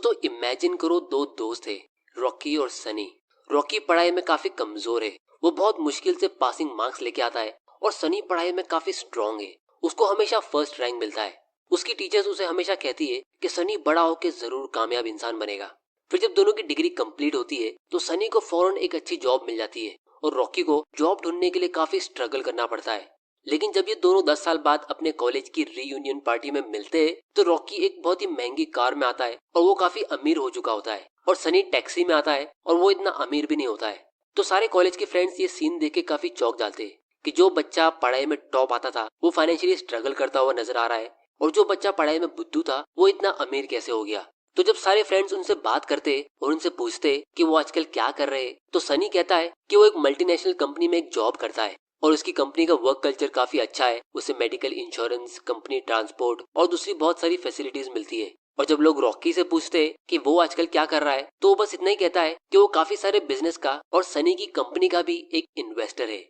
दोस्तों इमेजिन करो दो दोस्त थे, रॉकी और सनी। रॉकी पढ़ाई में काफी कमजोर है, वो बहुत मुश्किल से पासिंग मार्क्स लेके आता है। और सनी पढ़ाई में काफी स्ट्रांग है, उसको हमेशा फर्स्ट रैंक मिलता है। उसकी टीचर्स उसे हमेशा कहती है कि सनी बड़ा होकर जरूर कामयाब इंसान बनेगा। फिर जब दोनों की डिग्री कंप्लीट होती है तो सनी को फौरन एक अच्छी जॉब मिल जाती है और रॉकी को जॉब ढूंढने के लिए काफी स्ट्रगल करना पड़ता है। लेकिन जब ये दोनों 10 साल बाद अपने कॉलेज की रीयूनियन पार्टी में मिलते हैं तो रॉकी एक बहुत ही महंगी कार में आता है और वो काफी अमीर हो चुका होता है, और सनी टैक्सी में आता है और वो इतना अमीर भी नहीं होता है। तो सारे कॉलेज के फ्रेंड्स ये सीन देख के काफी चौंक जाते हैं कि जो बच्चा पढ़ाई में टॉप आता था वो फाइनेंशियली स्ट्रगल करता हुआ नजर आ रहा है, और जो बच्चा पढ़ाई में बुद्धू था वो इतना अमीर कैसे हो गया। तो जब सारे फ्रेंड्स उनसे बात करते और उनसे पूछते कि वो आजकल क्या कर रहे हैं, तो सनी कहता है कि वो एक मल्टीनेशनल कंपनी में एक जॉब करता है और उसकी कंपनी का वर्क कल्चर काफी अच्छा है। उसे मेडिकल इंश्योरेंस, कंपनी ट्रांसपोर्ट और दूसरी बहुत सारी फैसिलिटीज मिलती है। और जब लोग रॉकी से पूछते हैं कि वो आजकल क्या कर रहा है तो वो बस इतना ही कहता है कि वो काफी सारे बिजनेस का और सनी की कंपनी का भी एक इन्वेस्टर है।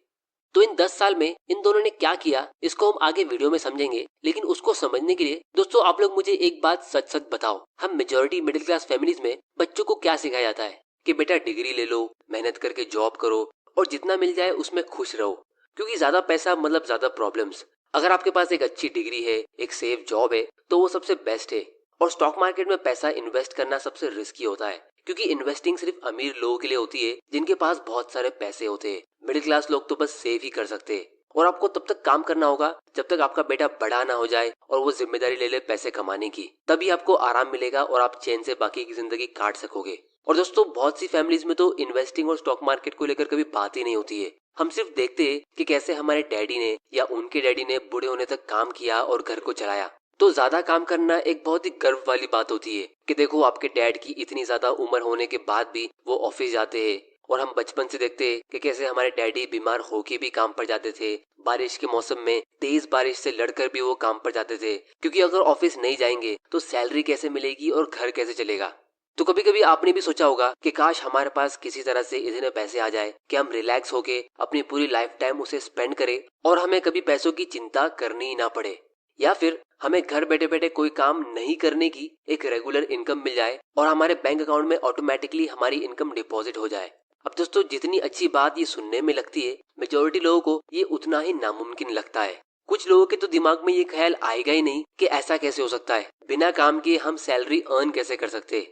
तो इन 10 साल में इन दोनों ने क्या किया इसको हम आगे वीडियो में समझेंगे, लेकिन उसको समझने के लिए दोस्तों आप लोग मुझे एक बात सच सच बताओ, हम मेजोरिटी मिडिल क्लास फैमिलीज में बच्चों को क्या सिखाया जाता है कि बेटा डिग्री ले लो, मेहनत करके जॉब करो और जितना मिल जाए उसमें खुश रहो, क्योंकि ज्यादा पैसा मतलब ज्यादा प्रॉब्लम्स। अगर आपके पास एक अच्छी डिग्री है, एक सेफ जॉब है तो वो सबसे बेस्ट है। और स्टॉक मार्केट में पैसा इन्वेस्ट करना सबसे रिस्की होता है, क्योंकि इन्वेस्टिंग सिर्फ अमीर लोगों के लिए होती है जिनके पास बहुत सारे पैसे होते हैं। मिडिल क्लास लोग तो बस सेव ही कर सकते हैं। और आपको तब तक काम करना होगा जब तक आपका बेटा बड़ा ना हो जाए और वो जिम्मेदारी ले ले पैसे कमाने की, तभी आपको आराम मिलेगा और आप चैन से बाकी की जिंदगी काट सकोगे। और दोस्तों बहुत सी फैमिलीज में तो इन्वेस्टिंग और स्टॉक मार्केट को लेकर कभी बात ही नहीं होती है। हम सिर्फ देखते हैं कि कैसे हमारे डैडी ने या उनके डैडी ने बूढ़े होने तक काम किया और घर को चलाया। तो ज्यादा काम करना एक बहुत ही गर्व वाली बात होती है कि देखो आपके डैड की इतनी ज्यादा उम्र होने के बाद भी वो ऑफिस जाते हैं। और हम बचपन से देखते हैं कि कैसे हमारे डैडी बीमार होके भी काम पर जाते थे, बारिश के मौसम में तेज बारिश से लड़कर भी वो काम पर जाते थे, क्योंकि अगर ऑफिस नहीं जाएंगे तो सैलरी कैसे मिलेगी और घर कैसे चलेगा। तो कभी कभी आपने भी सोचा होगा कि काश हमारे पास किसी तरह से इतने पैसे आ जाए कि हम रिलैक्स होके अपनी पूरी लाइफ टाइम उसे स्पेंड करें और हमें कभी पैसों की चिंता करनी ही ना पड़े, या फिर हमें घर बैठे बैठे कोई काम नहीं करने की एक रेगुलर इनकम मिल जाए और हमारे बैंक अकाउंट में ऑटोमेटिकली हमारी इनकम डिपॉजिट हो जाए। अब दोस्तों जितनी अच्छी बात ये सुनने में लगती है, मेजोरिटी लोगों को ये उतना ही नामुमकिन लगता है। कुछ लोगों के तो दिमाग में ये ख्याल आएगा ही नहीं कि ऐसा कैसे हो सकता है, बिना काम किए हम सैलरी अर्न कैसे कर सकते हैं।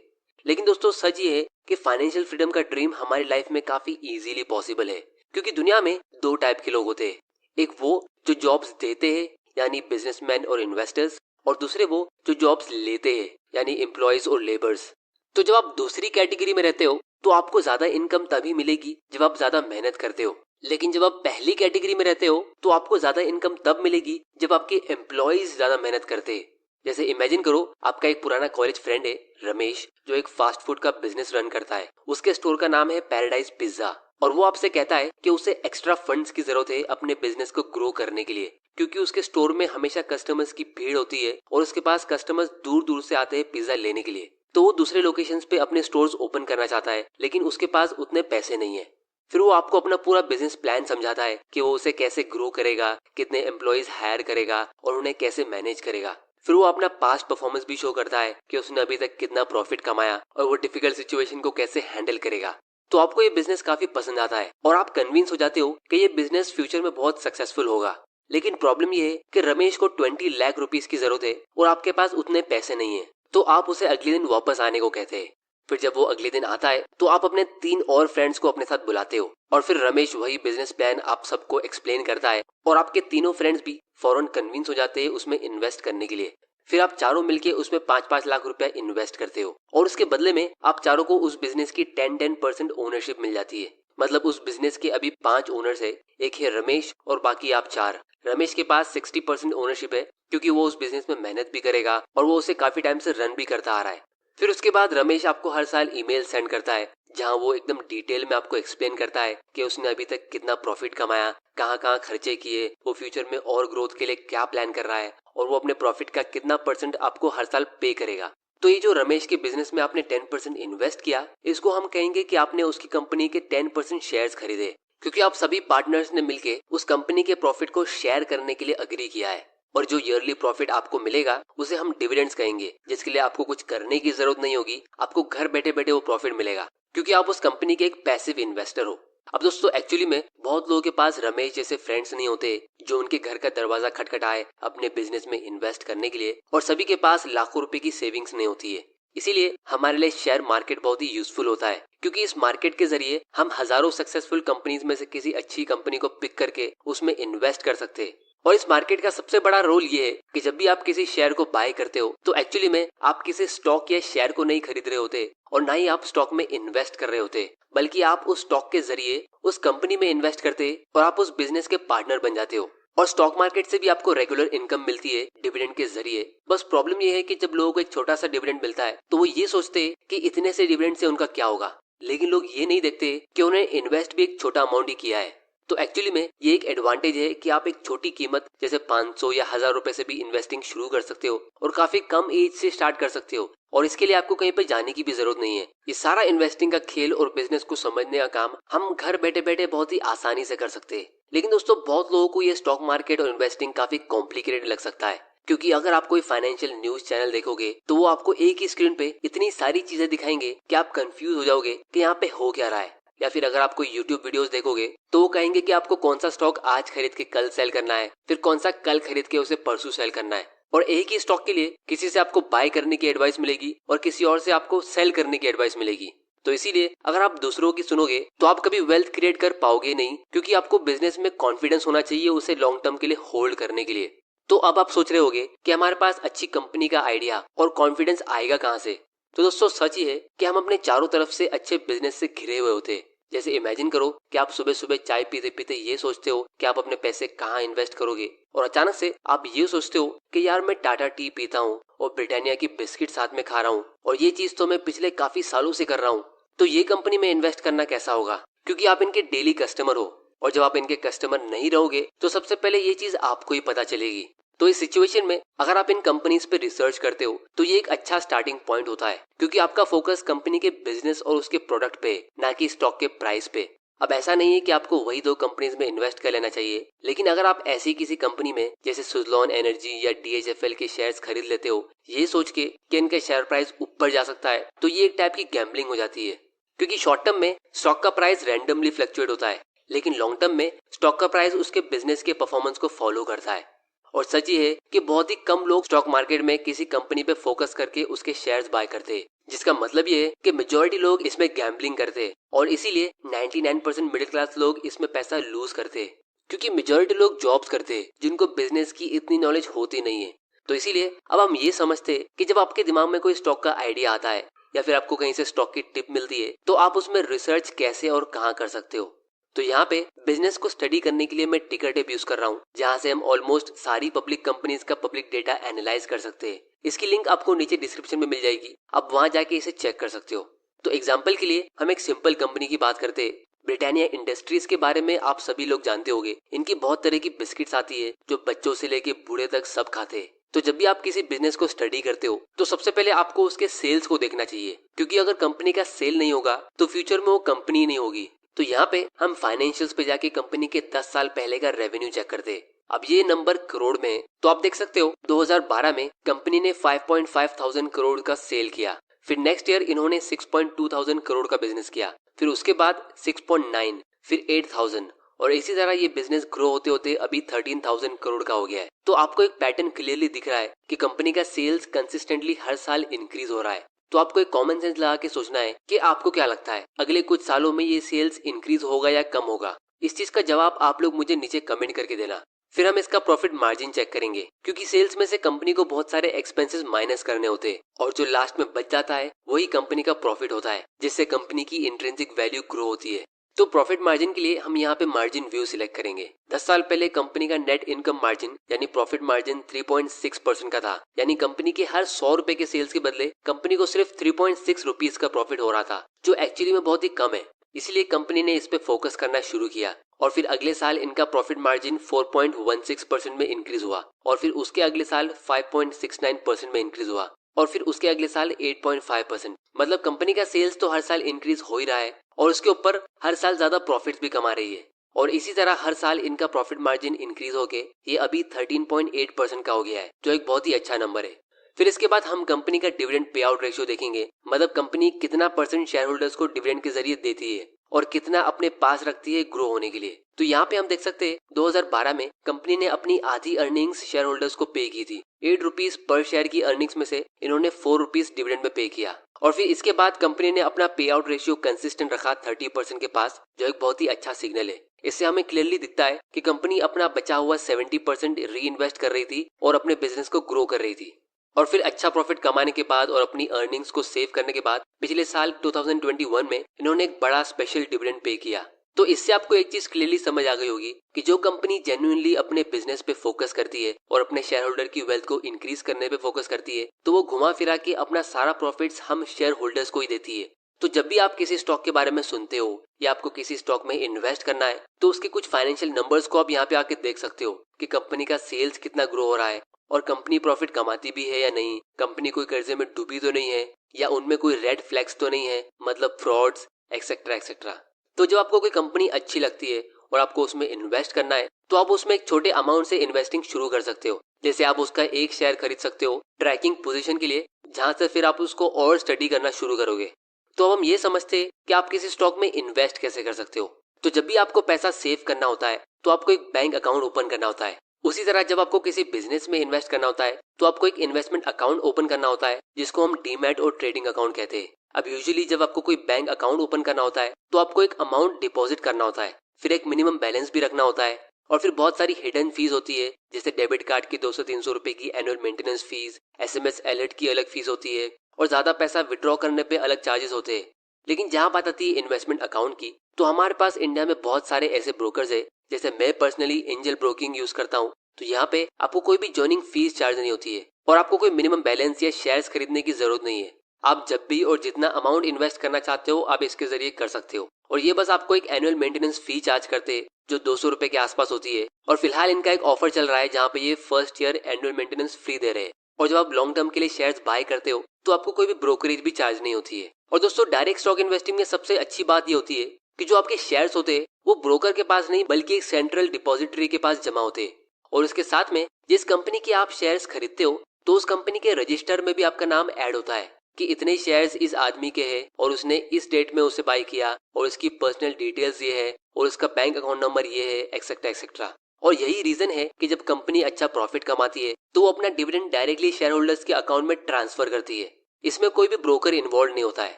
लेकिन दोस्तों सच ये है कि फाइनेंशियल फ्रीडम का ड्रीम हमारी लाइफ में काफी इजीली पॉसिबल है, क्योंकि दुनिया में दो टाइप के लोग होते हैं। एक वो जो जॉब्स देते हैं यानी बिजनेसमैन और इन्वेस्टर्स, और दूसरे वो जो जॉब्स लेते हैं यानी एम्प्लॉयज और लेबर्स। तो जब आप दूसरी कैटेगरी में रहते हो तो आपको ज्यादा इनकम तभी मिलेगी जब आप ज्यादा मेहनत करते हो, लेकिन जब आप पहली कैटेगरी में रहते हो तो आपको ज्यादा इनकम तब मिलेगी जब आपके एम्प्लॉयज ज्यादा मेहनत करते हैं। जैसे इमेजिन करो आपका एक पुराना कॉलेज फ्रेंड है रमेश, जो एक फास्ट फूड का बिजनेस रन करता है। उसके स्टोर का नाम है पैराडाइज पिज्जा, और वो आपसे कहता है कि उसे एक्स्ट्रा फंड्स की जरूरत है अपने बिजनेस को ग्रो करने के लिए, क्योंकि उसके स्टोर में हमेशा कस्टमर्स की भीड़ होती है और उसके पास कस्टमर्स दूर दूर से आते हैं पिज्जा लेने के लिए। तो वो दूसरे लोकेशंस पे अपने स्टोर्स ओपन करना चाहता है, लेकिन उसके पास उतने पैसे नहीं है। फिर वो आपको अपना पूरा बिजनेस प्लान समझाता है कि वो उसे कैसे ग्रो करेगा, कितने एम्प्लॉयज हायर करेगा और उन्हें कैसे मैनेज करेगा। फिर वो अपना पास्ट परफॉर्मेंस भी शो करता है कि उसने अभी तक कितना प्रॉफिट कमाया और वो डिफिकल्ट सिचुएशन को कैसे हैंडल करेगा। तो आपको ये बिजनेस काफी पसंद आता है और आप कन्विंस हो जाते हो कि ये बिजनेस फ्यूचर में बहुत सक्सेसफुल होगा। लेकिन प्रॉब्लम ये है कि रमेश को 20 लाख रुपीस की जरूरत है और आपके पास उतने पैसे नहीं है। तो आप उसे अगले दिन वापस आने को कहते हैं। फिर जब वो अगले दिन आता है तो आप अपने 3 और फ्रेंड्स को अपने साथ बुलाते हो और फिर रमेश वही बिजनेस प्लान आप सबको एक्सप्लेन करता है और आपके तीनों फ्रेंड्स भी फौरन कन्विंस हो जाते हैं उसमें इन्वेस्ट करने के लिए। फिर आप चारों मिलके उसमें 5-5 लाख रुपया इन्वेस्ट करते हो और उसके बदले में आप चारों को उस बिजनेस की 10% ओनरशिप मिल जाती है। मतलब उस बिजनेस के अभी 5 ओनर्स है, एक है रमेश और बाकी आप 4। रमेश के पास 60% ओनरशिप है, क्योंकि वो उस बिजनेस में मेहनत भी करेगा और वो उसे काफी टाइम से रन भी करता आ रहा है। फिर उसके बाद रमेश आपको हर साल ईमेल सेंड करता है जहां वो एकदम डिटेल में आपको एक्सप्लेन करता है कि उसने अभी तक कितना प्रॉफिट कमाया, कहाँ कहाँ खर्चे किए, वो फ्यूचर में और ग्रोथ के लिए क्या प्लान कर रहा है और वो अपने प्रॉफिट का कितना % आपको हर साल पे करेगा। तो ये जो रमेश के बिजनेस में आपने 10% इन्वेस्ट किया, इसको हम कहेंगे कि आपने उसकी कंपनी के 10% शेयर्स खरीदे, क्योंकि आप सभी पार्टनर्स ने मिलके उस कंपनी के प्रॉफिट को शेयर करने के लिए अग्री किया है। और जो ईयरली प्रॉफिट आपको मिलेगा उसे हम डिविडेंड्स कहेंगे, जिसके लिए आपको कुछ करने की जरूरत नहीं होगी, आपको घर बैठे बैठे वो प्रॉफिट मिलेगा क्योंकि आप उस कंपनी के एक पैसिव इन्वेस्टर हो। अब दोस्तों एक्चुअली में बहुत लोगों के पास रमेश जैसे फ्रेंड्स नहीं होते जो उनके घर का दरवाजा खटखटाए अपने बिजनेस में इन्वेस्ट करने के लिए, और सभी के पास लाखों रुपए की सेविंग्स नहीं होती है। इसीलिए हमारे लिए शेयर मार्केट बहुत ही यूजफुल होता है क्योंकि इस मार्केट के जरिए हम हजारों सक्सेसफुल कंपनीज में से किसी अच्छी कंपनी को पिक करके उसमें इन्वेस्ट कर सकते हैं। और इस मार्केट का सबसे बड़ा रोल ये है कि जब भी आप किसी शेयर को बाय करते हो तो एक्चुअली में आप किसी स्टॉक या शेयर को नहीं खरीद रहे होते और ना ही आप स्टॉक में इन्वेस्ट कर रहे होते, बल्कि आप उस स्टॉक के जरिए उस कंपनी में इन्वेस्ट करते और आप उस बिजनेस के पार्टनर बन जाते हो। और स्टॉक मार्केट से भी आपको रेगुलर इनकम मिलती है डिविडेंड के जरिए। बस प्रॉब्लम ये है कि जब लोगों को एक छोटा सा डिविडेंड मिलता है तो वो ये सोचते हैं कि इतने से डिविडेंड से उनका क्या होगा, लेकिन लोग ये नहीं देखते कि उन्हें इन्वेस्ट भी एक छोटा अमाउंट ही किया है। तो एक्चुअली में ये एक एडवांटेज है कि आप एक छोटी कीमत जैसे 500 या 1000 रुपए से भी इन्वेस्टिंग शुरू कर सकते हो और काफी कम एज से स्टार्ट कर सकते हो, और इसके लिए आपको कहीं पे जाने की भी जरूरत नहीं है। ये सारा इन्वेस्टिंग का खेल और बिजनेस को समझने का काम हम घर बैठे बैठे बहुत ही आसानी से कर सकते हैं। लेकिन दोस्तों बहुत लोगों को ये स्टॉक मार्केट और इन्वेस्टिंग काफी कॉम्प्लिकेटेड लग सकता है, क्योंकि अगर आप कोई फाइनेंशियल न्यूज चैनल देखोगे तो वो आपको एक ही स्क्रीन पे इतनी सारी चीजें दिखाएंगे कि आप कंफ्यूज हो जाओगे कि यहाँ पे हो क्या रहा है। या फिर अगर आप कोई YouTube वीडियोस देखोगे तो वो कहेंगे कि आपको कौन सा स्टॉक आज खरीद के कल सेल करना है, फिर कौन सा कल खरीद के उसे परसों सेल करना है। और एक ही स्टॉक के लिए किसी से आपको बाय करने की एडवाइस मिलेगी और किसी और से आपको सेल करने की एडवाइस मिलेगी। तो इसीलिए अगर आप दूसरों की सुनोगे तो आप कभी वेल्थ क्रिएट कर पाओगे नहीं, क्योंकि आपको बिजनेस में कॉन्फिडेंस होना चाहिए उसे लॉन्ग टर्म के लिए होल्ड करने के लिए। तो अब आप सोच रहे होगे कि हमारे पास अच्छी कंपनी का आइडिया और कॉन्फिडेंस आएगा कहाँ से। तो दोस्तों सच ही है कि हम अपने चारों तरफ से अच्छे बिजनेस से घिरे हुए होते हैं। जैसे इमेजिन करो कि आप सुबह सुबह चाय पीते पीते ये सोचते हो कि आप अपने पैसे कहाँ इन्वेस्ट करोगे, और अचानक से आप ये सोचते हो कि यार मैं टाटा टी पीता हूँ और ब्रिटानिया की बिस्किट साथ में खा रहा हूँ और ये चीज तो मैं पिछले काफी सालों से कर रहा हूँ, तो ये कंपनी में इन्वेस्ट करना कैसा होगा, क्योंकि आप इनके डेली कस्टमर हो। और जब आप इनके कस्टमर नहीं रहोगे तो सबसे पहले ये चीज आपको ही पता चलेगी। तो इस सिचुएशन में अगर आप इन कंपनीज पे रिसर्च करते हो तो ये एक अच्छा स्टार्टिंग पॉइंट होता है, क्योंकि आपका फोकस कंपनी के बिजनेस और उसके प्रोडक्ट पे, ना कि स्टॉक के प्राइस पे। अब ऐसा नहीं है कि आपको वही दो कंपनीज में इन्वेस्ट कर लेना चाहिए, लेकिन अगर आप ऐसी किसी कंपनी में जैसे सुजलॉन एनर्जी या DHFL के शेयर्स खरीद लेते हो ये सोच के कि इनका शेयर प्राइस ऊपर जा सकता है, तो ये एक टाइप की गैम्बलिंग हो जाती है। क्योंकि शॉर्ट टर्म में स्टॉक का प्राइस रैंडमली फ्लक्चुएट होता है, लेकिन लॉन्ग टर्म में स्टॉक का प्राइस उसके बिजनेस के परफॉर्मेंस को फॉलो करता है। और सच ये है कि बहुत ही कम लोग स्टॉक मार्केट में किसी कंपनी पे फोकस करके उसके शेयर्स बाय करते हैं, जिसका मतलब ये है कि मेजॉरिटी लोग इसमें गैम्बलिंग करते हैं और इसीलिए 99% मिडिल क्लास लोग इसमें पैसा लूज करते हैं, क्योंकि मेजॉरिटी लोग जॉब्स करते हैं जिनको बिजनेस की इतनी नॉलेज होती नहीं है। तो इसीलिए अब हम ये समझते हैं कि जब आपके दिमाग में कोई स्टॉक का आइडिया आता है या फिर आपको कहीं से स्टॉक की टिप मिलती है तो आप उसमें रिसर्च कैसे और कहाँ कर सकते हो। तो यहाँ पे बिजनेस को स्टडी करने के लिए मैं टिकर टेप यूज कर रहा हूँ, जहाँ से हम ऑलमोस्ट सारी पब्लिक कंपनीज का पब्लिक डेटा एनालाइज कर सकते हैं। इसकी लिंक आपको नीचे डिस्क्रिप्शन में मिल जाएगी, आप वहां जाके इसे चेक कर सकते हो। तो एग्जाम्पल के लिए हम एक सिंपल कंपनी की बात करते हैं। ब्रिटानिया इंडस्ट्रीज के बारे में आप सभी लोग जानते होंगे। इनकी बहुत तरह की बिस्किट्स आती है जो बच्चों से लेके बूढ़े तक सब खाते हैं। तो जब भी आप किसी बिजनेस को स्टडी करते हो तो सबसे पहले आपको उसके सेल्स को देखना चाहिए, क्योंकि अगर कंपनी का सेल नहीं होगा तो फ्यूचर में वो कंपनी नहीं होगी। तो यहाँ पे हम फाइनेंशियल्स पे जाके कंपनी के 10 साल पहले का रेवेन्यू चेक करते हैं। अब ये नंबर करोड़ में है, तो आप देख सकते हो 2012 में कंपनी ने 5.5 थाउजेंड करोड़ का सेल किया। फिर नेक्स्ट ईयर इन्होंने 6.2 थाउजेंड करोड़ का बिजनेस किया, फिर उसके बाद 6.9, फिर 8,000, और इसी तरह ये बिजनेस ग्रो होते होते अभी 13,000 करोड़ का हो गया है। तो आपको एक पैटर्न क्लियरली दिख रहा है कि कंपनी का सेल्स कंसिस्टेंटली हर साल इंक्रीज हो रहा है। तो आपको एक कॉमन सेंस लगा के सोचना है कि आपको क्या लगता है अगले कुछ सालों में ये सेल्स इंक्रीज होगा या कम होगा। इस चीज का जवाब आप लोग मुझे नीचे कमेंट करके देना। फिर हम इसका प्रॉफिट मार्जिन चेक करेंगे, क्योंकि सेल्स में से कंपनी को बहुत सारे एक्सपेंसेस माइनस करने होते हैं और जो लास्ट में बच जाता है वही कंपनी का प्रॉफिट होता है, जिससे कंपनी की इंट्रिंसिक वैल्यू ग्रो होती है। तो प्रॉफिट मार्जिन के लिए हम यहाँ पे मार्जिन व्यू सिलेक्ट करेंगे। 10 साल पहले कंपनी का नेट इनकम मार्जिन यानी प्रॉफिट मार्जिन 3.6% का था, यानी कंपनी के हर 100 रुपए के सेल्स के बदले कंपनी को सिर्फ 3.6 रुपीज का प्रॉफिट हो रहा था, जो एक्चुअली में बहुत ही कम है। इसलिए कंपनी ने इस पे फोकस करना शुरू किया और फिर अगले साल इनका प्रॉफिट मार्जिन 4.16% में इंक्रीज हुआ, और फिर उसके अगले साल 5.69% में इंक्रीज हुआ, और फिर उसके अगले साल 8.5%। मतलब कंपनी का सेल्स तो हर साल इंक्रीज हो ही रहा है और उसके ऊपर हर साल ज्यादा प्रॉफिट्स भी कमा रही है। और इसी तरह हर साल इनका प्रॉफिट मार्जिन इंक्रीज होके ये अभी 13.8% का हो गया है, जो एक बहुत ही अच्छा नंबर है। फिर इसके बाद हम कंपनी का डिविडेंड पे आउट रेशियो देखेंगे, मतलब कंपनी कितना परसेंट शेयर होल्डर्स को डिविडेंड के जरिए देती है और कितना अपने पास रखती है ग्रो होने के लिए। तो यहाँ पे हम देख सकते हैं 2012 में कंपनी ने अपनी आधी अर्निंग्स शेयर होल्डर्स को पे की थी। 8 रुपीज पर शेयर की अर्निंग्स में से इन्होंने 4 रुपीज डिविडेंड में पे किया और फिर इसके बाद कंपनी ने अपना पे आउट रेशियो कंसिस्टेंट रखा 30% के पास, जो एक बहुत ही अच्छा सिग्नल है। इससे हमें क्लियरली दिखता है कि कंपनी अपना बचा हुआ 70% री इन्वेस्ट कर रही थी और अपने बिजनेस को ग्रो कर रही थी। और फिर अच्छा प्रॉफिट कमाने के बाद और अपनी अर्निंग्स को सेव करने के बाद पिछले साल 2021 में इन्होंने एक बड़ा स्पेशल डिविडेंड पे किया। तो इससे आपको एक चीज क्लियरली समझ आ गई होगी कि जो कंपनी जेन्युइनली अपने बिजनेस पे फोकस करती है और अपने शेयर होल्डर की वेल्थ को इंक्रीज करने पे फोकस करती है, तो वो घुमा फिरा के अपना सारा प्रॉफिट्स हम शेयर होल्डर्स को ही देती है। तो जब भी आप किसी स्टॉक के बारे में सुनते हो या आपको किसी स्टॉक में इन्वेस्ट करना है, तो उसके कुछ फाइनेंशियल नंबर्स को आप यहाँ पे आके देख सकते हो कि कंपनी का सेल्स कितना ग्रो हो रहा है और कंपनी प्रॉफिट कमाती भी है या नहीं, कंपनी कोई कर्जे में डूबी तो नहीं है या उनमें कोई रेड फ्लैग्स तो नहीं है, मतलब फ्रॉड्स एक्सेट्रा एक्सेट्रा। तो जब आपको कोई कंपनी अच्छी लगती है और आपको उसमें इन्वेस्ट करना है, तो आप उसमें एक छोटे अमाउंट से इन्वेस्टिंग शुरू कर सकते हो। जैसे आप उसका एक शेयर खरीद सकते हो ट्रैकिंग पोजीशन के लिए, जहां से फिर आप उसको और स्टडी करना शुरू करोगे। तो अब हम ये समझते हैं कि आप किसी स्टॉक में इन्वेस्ट कैसे कर सकते हो। तो जब भी आपको पैसा सेव करना होता है तो आपको एक बैंक अकाउंट ओपन करना होता है। उसी तरह जब आपको किसी बिजनेस में इन्वेस्ट करना होता है तो आपको एक इन्वेस्टमेंट अकाउंट ओपन करना होता है, जिसको हम डीमैट और ट्रेडिंग अकाउंट कहते हैं। अब यूजुअली जब आपको कोई बैंक अकाउंट ओपन करना होता है तो आपको एक अमाउंट डिपॉजिट करना होता है, फिर एक मिनिमम बैलेंस भी रखना होता है और फिर बहुत सारी हिडन फीस होती है, जैसे डेबिट कार्ड की 200-300 रुपए की annual maintenance fees, SMS alert की अलग फीस होती है और ज्यादा पैसा विड्रॉ करने पे अलग चार्जेस होते हैं। लेकिन जहाँ बात आती है इन्वेस्टमेंट अकाउंट की, तो हमारे पास इंडिया में बहुत सारे ऐसे ब्रोकर्स है, जैसे मैं पर्सनली एंजल ब्रोकिंग यूज करता हूँ। तो यहाँ पे आपको कोई भी ज्वाइनिंग फीस चार्ज नहीं होती है और आपको कोई मिनिमम बैलेंस या शेयर्स खरीदने की जरूरत नहीं है। आप जब भी और जितना अमाउंट इन्वेस्ट करना चाहते हो आप इसके जरिए कर सकते हो और ये बस आपको एक एनुअल मेंटेनेंस फी चार्ज करते हैं जो 200 रुपए के आसपास होती है। और फिलहाल इनका एक ऑफर चल रहा है जहाँ पे ये first year annual maintenance free दे रहे हैं और जब आप लॉन्ग टर्म के लिए शेयर्स बाय करते हो तो आपको कोई भी ब्रोकरेज भी चार्ज नहीं होती है। और दोस्तों, डायरेक्ट स्टॉक इन्वेस्टिंग में सबसे अच्छी बात ये होती है कि जो आपके शेयर्स होते हैं वो ब्रोकर के पास नहीं बल्कि एक सेंट्रल डिपॉजिटरी के पास जमा होते हैं और उसके साथ में जिस कंपनी के आप शेयर्स खरीदते हो तो उस कंपनी के रजिस्टर में भी आपका नाम ऐड होता है कि इतने शेयर्स इस आदमी के हैं और उसने इस डेट में उसे बाय किया और उसकी पर्सनल डिटेल्स ये है और उसका बैंक अकाउंट नंबर ये है, एक्सेट्रा एक्सेट्रा। और यही रीजन है कि जब कंपनी अच्छा प्रॉफिट कमाती है तो वो अपना डिविडेंड डायरेक्टली शेयर होल्डर्स के अकाउंट में ट्रांसफर करती है। इसमें कोई भी ब्रोकर इन्वॉल्व नहीं होता है।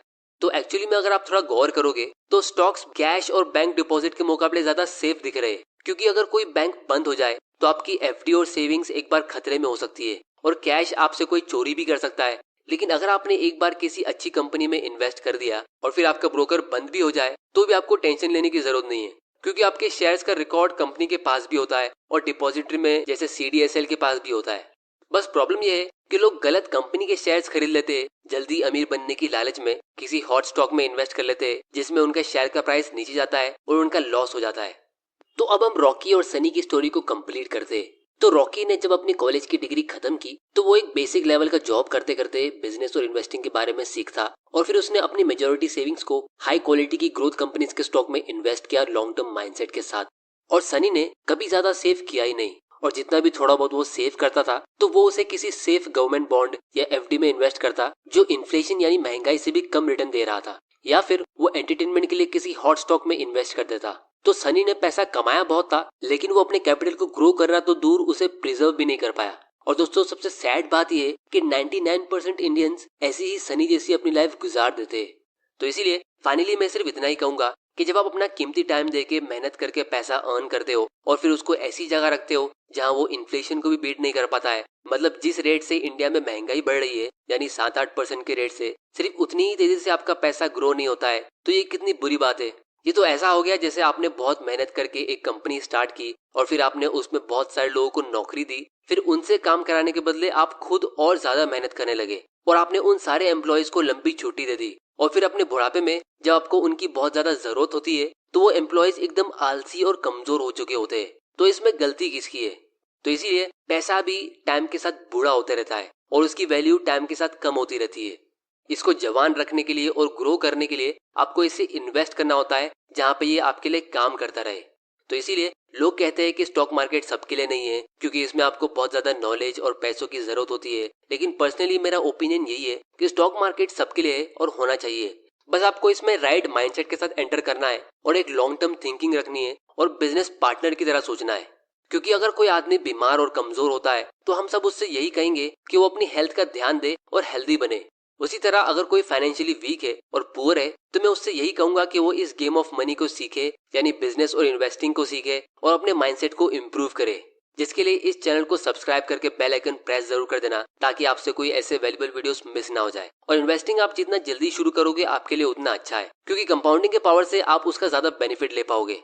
तो एक्चुअली में अगर आप थोड़ा गौर करोगे तो स्टॉक्स कैश और बैंक डिपॉजिट के मुकाबले ज्यादा सेफ दिख रहे हैं, क्योंकि अगर कोई बैंक बंद हो जाए तो आपकी FD और सेविंग्स एक बार खतरे में हो सकती है और कैश आपसे कोई चोरी भी कर सकता है। लेकिन अगर आपने एक बार किसी अच्छी कंपनी में इन्वेस्ट कर दिया और फिर आपका ब्रोकर बंद भी हो जाए तो भी आपको टेंशन लेने की जरूरत नहीं है, क्योंकि आपके शेयर्स का रिकॉर्ड कंपनी के पास भी होता है और डिपॉजिटरी में जैसे CDSL के पास भी होता है। बस प्रॉब्लम यह है कि लोग गलत कंपनी के शेयर्स खरीद लेते हैं, जल्दी अमीर बनने की लालच में किसी हॉट स्टॉक में इन्वेस्ट कर लेते हैं जिसमें उनका शेयर का प्राइस नीचे जाता है और उनका लॉस हो जाता है। तो अब हम रॉकी और सनी की स्टोरी को कंप्लीट करते हैं। तो रॉकी ने जब अपनी कॉलेज की डिग्री खत्म की तो वो एक बेसिक लेवल का जॉब करते करते बिजनेस और इन्वेस्टिंग के बारे में सीखता और फिर उसने अपनी मेजॉरिटी सेविंग्स को हाई क्वालिटी की ग्रोथ कंपनीज के स्टॉक में इन्वेस्ट किया लॉन्ग टर्म माइंडसेट के साथ। और सनी ने कभी ज्यादा सेव किया ही नहीं और जितना भी थोड़ा बहुत वो सेव करता था तो वो उसे किसी सेफ गवर्नमेंट बॉन्ड या FD में इन्वेस्ट करता जो इन्फ्लेशन यानी महंगाई से भी कम रिटर्न दे रहा था, या फिर वो एंटरटेनमेंट के लिए किसी हॉट स्टॉक में इन्वेस्ट कर देता। तो सनी ने पैसा कमाया बहुत था लेकिन वो अपने कैपिटल को ग्रो करना तो दूर उसे प्रिजर्व भी नहीं कर पाया। और दोस्तों, सबसे सैड बात यह है कि 99% इंडियंस ऐसी ही सनी जैसी अपनी लाइफ गुजार देते हैं। तो इसीलिए फाइनली मैं सिर्फ इतना ही कहूंगा कि जब आप अपना कीमती टाइम देके मेहनत करके पैसा अर्न करते हो और फिर उसको ऐसी जगह रखते हो जहां वो इन्फ्लेशन को भी बीट नहीं कर पाता है, मतलब जिस रेट से इंडिया में महंगाई बढ़ रही है यानी 7-8% के रेट से सिर्फ उतनी ही तेजी से आपका पैसा ग्रो नहीं होता है, तो ये कितनी बुरी बात है। ये तो ऐसा हो गया जैसे आपने बहुत मेहनत करके एक कंपनी स्टार्ट की और फिर आपने उसमें बहुत सारे लोगों को नौकरी दी, फिर उनसे काम कराने के बदले आप खुद और ज्यादा मेहनत करने लगे और आपने उन सारे एम्प्लॉयज को लंबी छुट्टी दे दी और फिर अपने बुढ़ापे में जब आपको उनकी बहुत ज्यादा जरूरत होती है तो वो एम्प्लॉयज एकदम आलसी और कमजोर हो चुके होते हैं। तो इसमें गलती किसकी है? तो इसीलिए पैसा भी टाइम के साथ बूढ़ा होते रहता है और उसकी वैल्यू टाइम के साथ कम होती रहती है। इसको जवान रखने के लिए और ग्रो करने के लिए आपको इसे इन्वेस्ट करना होता है जहाँ पे ये आपके लिए काम करता रहे। तो इसीलिए लोग कहते हैं कि स्टॉक मार्केट सबके लिए नहीं है, क्योंकि इसमें आपको बहुत ज्यादा नॉलेज और पैसों की जरूरत होती है। लेकिन पर्सनली मेरा ओपिनियन यही है कि स्टॉक मार्केट सबके लिए है और होना चाहिए। बस आपको इसमें राइट माइंडसेट के साथ एंटर करना है और एक लॉन्ग टर्म थिंकिंग रखनी है और बिजनेस पार्टनर की तरह सोचना है। क्योंकि अगर कोई आदमी बीमार और कमजोर होता है तो हम सब उससे यही कहेंगे कि वो अपनी हेल्थ का ध्यान दे और हेल्दी बने। उसी तरह अगर कोई फाइनेंशियली वीक है और पुअर है तो मैं उससे यही कहूंगा कि वो इस गेम ऑफ मनी को सीखे, यानी बिजनेस और इन्वेस्टिंग को सीखे और अपने माइंडसेट को इम्प्रूव करे। जिसके लिए इस चैनल को सब्सक्राइब करके बेल आइकन प्रेस जरूर कर देना, ताकि आपसे कोई ऐसे वैल्यूबल वीडियोस मिस ना हो जाए। और इन्वेस्टिंग आप जितना जल्दी शुरू करोगे आपके लिए उतना अच्छा है, क्योंकि कंपाउंडिंग के पावर से आप उसका ज्यादा बेनिफिट ले पाओगे।